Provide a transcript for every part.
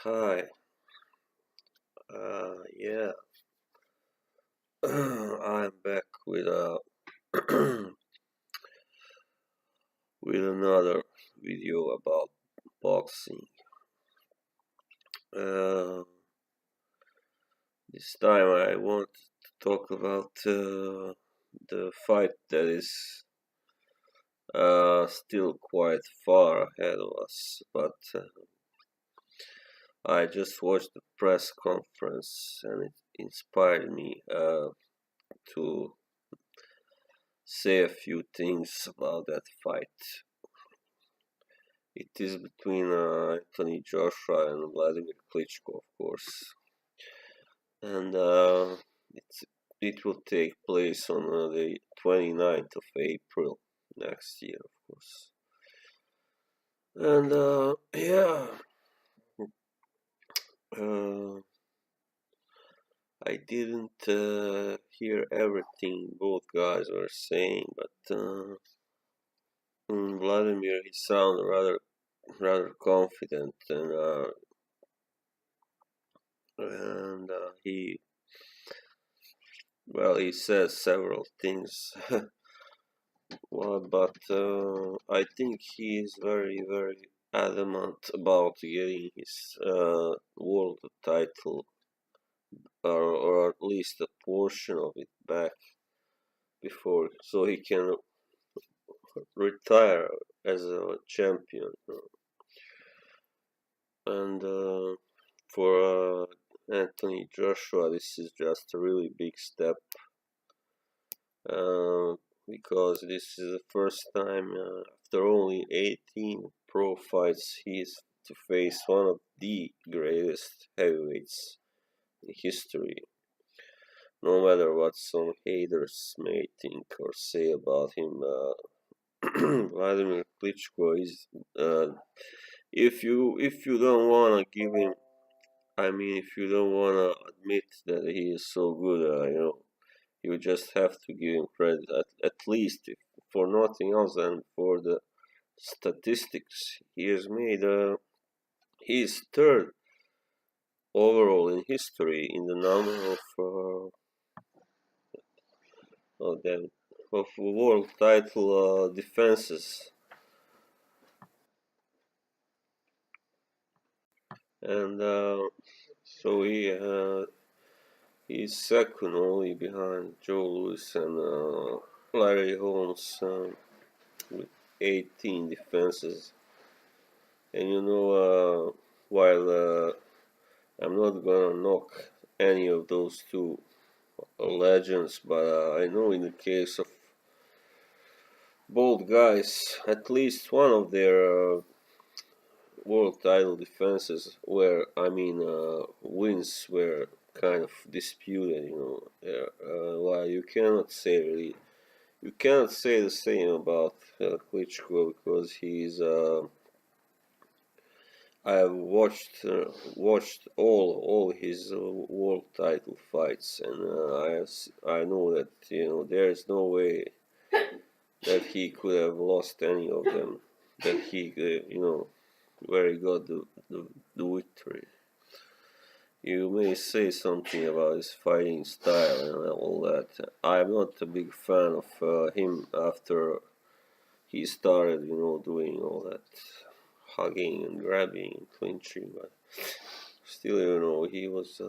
Hi, yeah, I'm back with with another video about boxing. Uh, this time I want to talk about the fight that is still quite far ahead of us, but I just watched the press conference and it inspired me to say a few things about that fight. It is between Anthony Joshua and Vladimir Klitschko, of course, and it will take place on the 29th of April next year, of course. And yeah, uh, I didn't hear everything both guys were saying, but Vladimir he sounded rather confident and he says several things. Well, but I think he is very adamant about getting his world title, or at least a portion of it back before, so he can retire as a champion. And for Anthony Joshua, this is just a really big step. Uh, because this is the first time after only 18 pro fights he's to face one of the greatest heavyweights in history. No matter what some haters may think or say about him, Vladimir Klitschko is. If you don't wanna give him, I mean, if you don't wanna admit that he is so good, you just have to give him credit, at least if, for nothing else than for the statistics he has made. He is third overall in history in the number of them of world title defenses, and so he's second only behind Joe Louis and Larry Holmes with 18 defenses. And while I'm not gonna knock any of those two legends, but I know in the case of both guys, at least one of their world title defenses were, wins were kind of disputed. While you cannot say the same about Klitschko because he's. I have watched all his world title fights, and I know that there is no way that he could have lost any of them. That he where he got the victory. You may say something about his fighting style and all that. I'm not a big fan of him after he started, doing all that hugging and grabbing and clinching, but still, he was,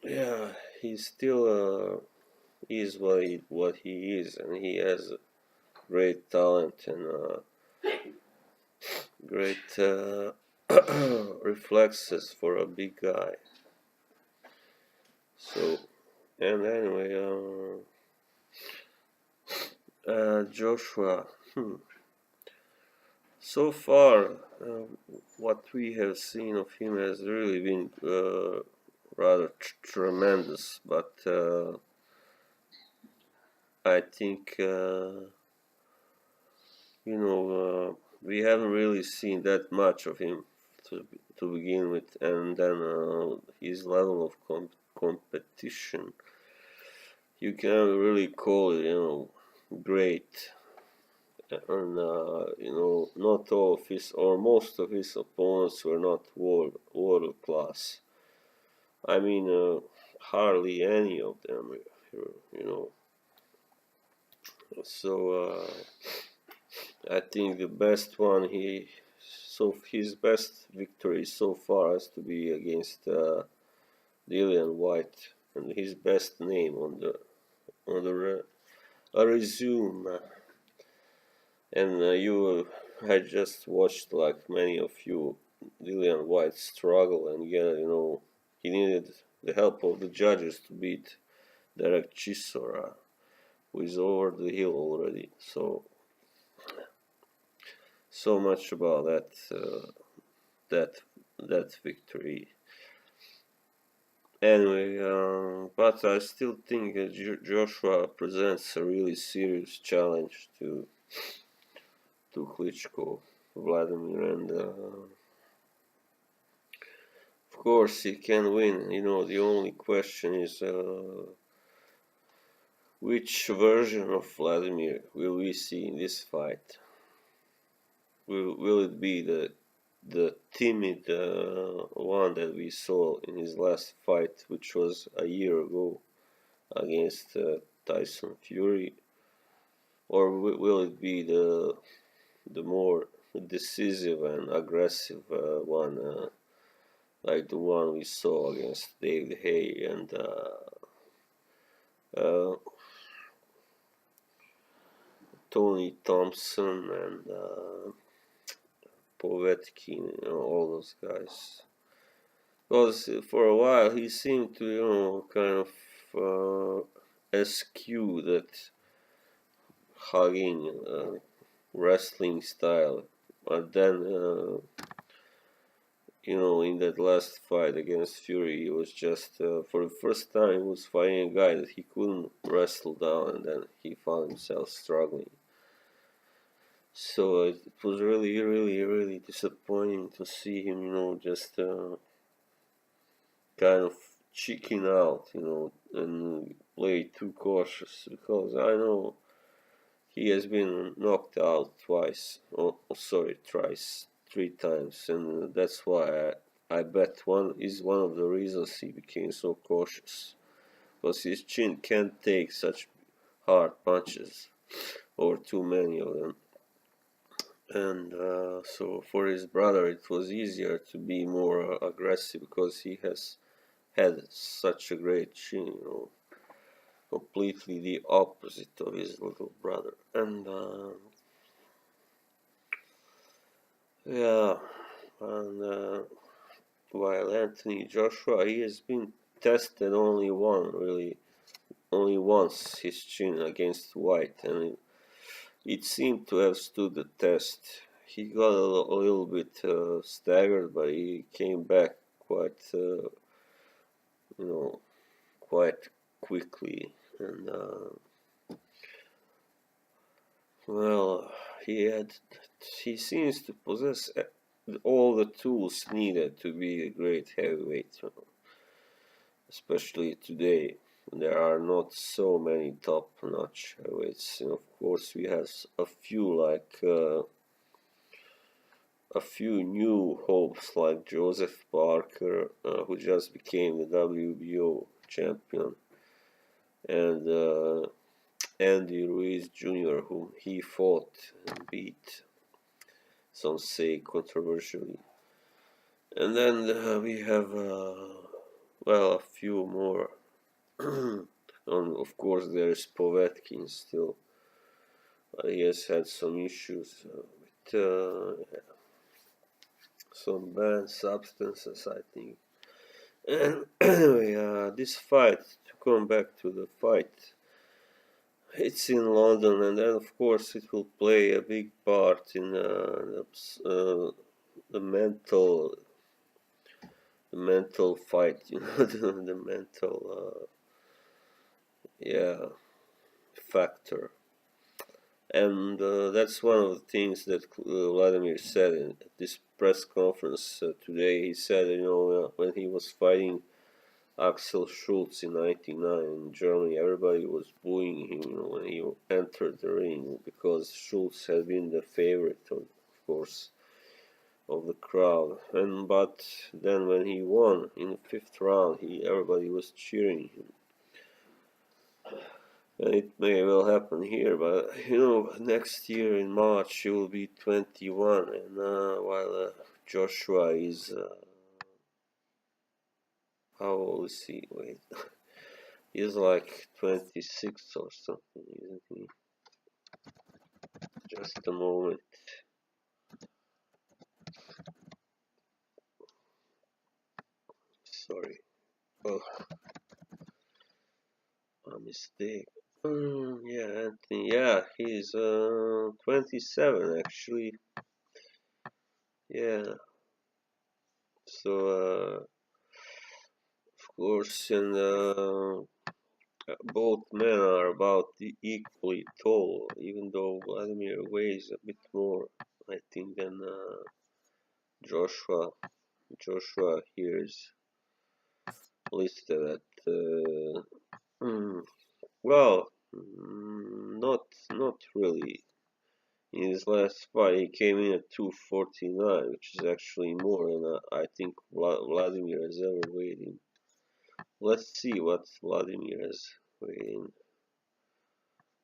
yeah, he's still, is what he is, and he has great talent and great reflexes for a big guy. So, and anyway, Joshua, so far, what we have seen of him has really been rather tremendous, but I think we haven't really seen that much of him to begin with, and then his level of competition, you can really call it, great, and not not all of his or most of his opponents were not world class. I mean, hardly any of them, you know. So I think the best one his best victory so far has to be against Dillian White, and his best name on the resume. And you had just watched, like many of you, Dillian White struggle, and yeah, he needed the help of the judges to beat Derek Chisora, who is over the hill already. So much about that that victory. Anyway, but I still think Joshua presents a really serious challenge to Klitschko, Vladimir, and of course he can win. The only question is which version of Vladimir will we see in this fight? Will it be the timid one that we saw in his last fight, which was a year ago against Tyson Fury, or will it be the more decisive and aggressive one, like the one we saw against David Hay and Tony Thompson and Povetkin, all those guys? Because for a while he seemed to, kind of eschew that hugging wrestling style. But then, in that last fight against Fury, he was just, for the first time, he was fighting a guy that he couldn't wrestle down, and then he found himself struggling. So it was really, really, really disappointing to see him, just kind of cheeking out, and play too cautious, because I know he has been knocked out twice. Oh, sorry, thrice, 3 times, and that's why I bet one of the reasons he became so cautious, because his chin can't take such hard punches, or too many of them. And so for his brother, it was easier to be more aggressive because he has had such a great chin, completely the opposite of his little brother. And yeah, and while Anthony Joshua, he has been tested only once his chin against White, and it seemed to have stood the test. He got a little bit staggered, but he came back quite, quite quickly. And well, he seems to possess all the tools needed to be a great heavyweight, especially today. There are not so many top-notch heavyweights. Of course, we have a few a few new hopes like Joseph Parker, who just became the WBO champion, and Andy Ruiz Jr., whom he fought and beat, some say controversially. And then we have, a few more. And of course, there is Povetkin still. He has had some issues with some banned substances, I think. And anyway, this fight, to come back to the fight, it's in London, and then of course it will play a big part in the mental fight, the mental, factor. And that's one of the things that Vladimir said at this press conference today. He said, when he was fighting Axel Schulz in '99 in Germany, everybody was booing him, when he entered the ring, because Schulz had been the favorite, of course, of the crowd. But then when he won in the fifth round, everybody was cheering him. And it may well happen here, but next year in March he will be 21, and while Joshua is how old is he? Wait, he's like 26 or something, isn't he? Just a moment. Sorry. Oh, a mistake. Yeah, Anthony. Yeah, he's 27 actually. Yeah. So of course, and both men are about equally tall, even though Vladimir weighs a bit more, I think, than Joshua. Joshua here is listed at well, not really. In his last fight, he came in at 249, which is actually more than I think Vladimir has ever weighed in. Let's see what Vladimir has weighed in.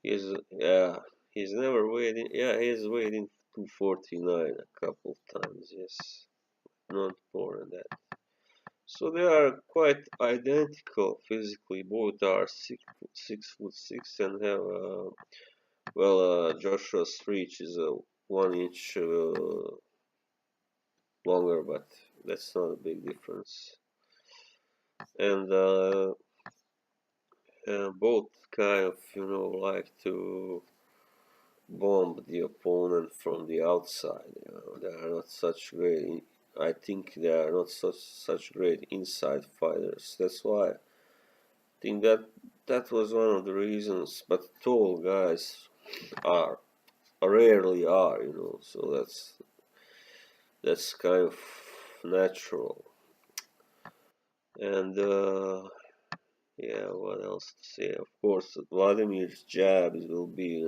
He's never weighed in. Yeah, he's weighed in 249 a couple of times. Yes, not more than that. So they are quite identical physically. Both are 6'6" and have Joshua's reach is 1 inch longer, but that's not a big difference. And both kind of like to bomb the opponent from the outside. They are not such great. I think they are not such great inside fighters. That's why I think that was one of the reasons. But tall guys are rarely are, so that's kind of natural. And yeah, what else to say? Of course, Vladimir's jabs will be,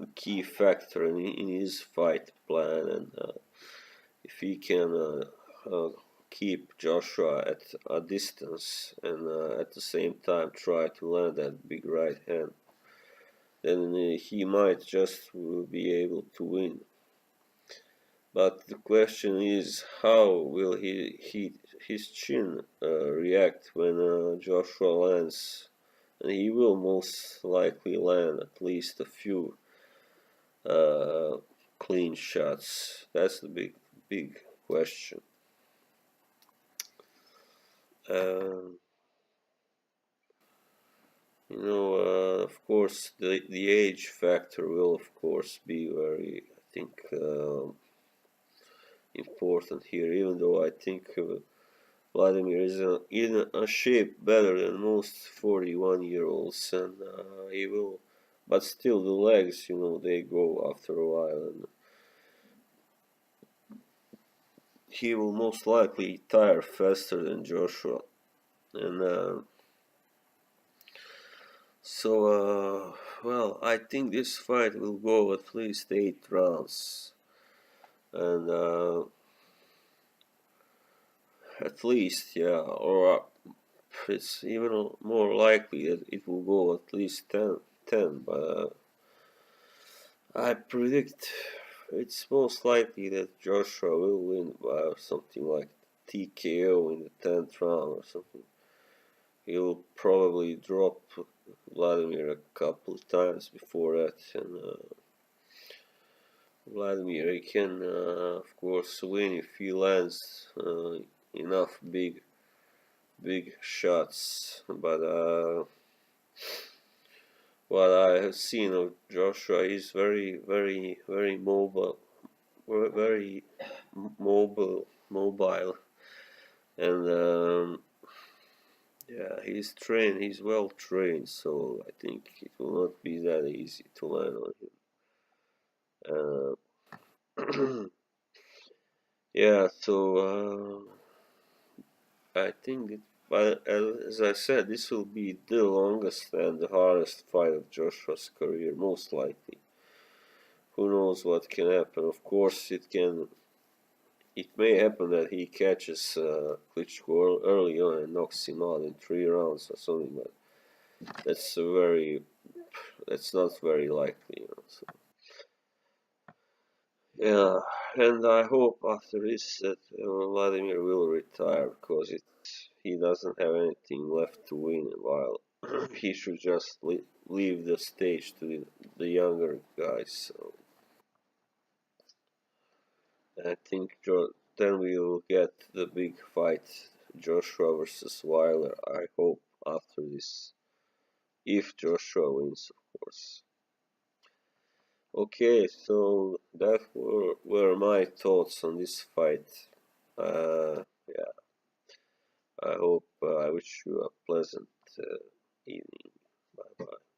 a key factor in his fight plan, and if he can keep Joshua at a distance and at the same time try to land that big right hand, then he might just be able to win. But the question is, how will his chin react when Joshua lands? And he will most likely land at least a few uh, clean shots. That's the big question. Um, of course, the age factor will, of course, be very, I think, important here. Even though I think Vladimir is in a shape better than most 41-year-olds, and he will, but still the legs, they go after a while, and he will most likely tire faster than Joshua, and well, I think this fight will go at least 8 rounds, and at least, yeah, or it's even more likely that it will go at least 10, but I predict it's most likely that Joshua will win by something like TKO in the 10th round or something. He'll probably drop Vladimir a couple of times before that, and Vladimir can, of course, win if he lands enough big shots. But what I have seen of Joshua is very mobile, very mobile, and yeah, he's trained. He's well trained, so I think it will not be that easy to land on him. Yeah, so I think but as I said, this will be the longest and the hardest fight of Joshua's career, most likely. who knows what can happen. Of course, it may happen that he catches Klitschko early on and knocks him out in 3 rounds or something, but that's that's not very likely. So. Yeah, and I hope after this that Vladimir will retire because he doesn't have anything left to win. While he should just leave the stage to the younger guys. So I think then we will get the big fight, Joshua versus Wilder. I hope after this, if Joshua wins, of course. Okay, so that were my thoughts on this fight. Yeah, I hope I wish you a pleasant evening. Bye bye.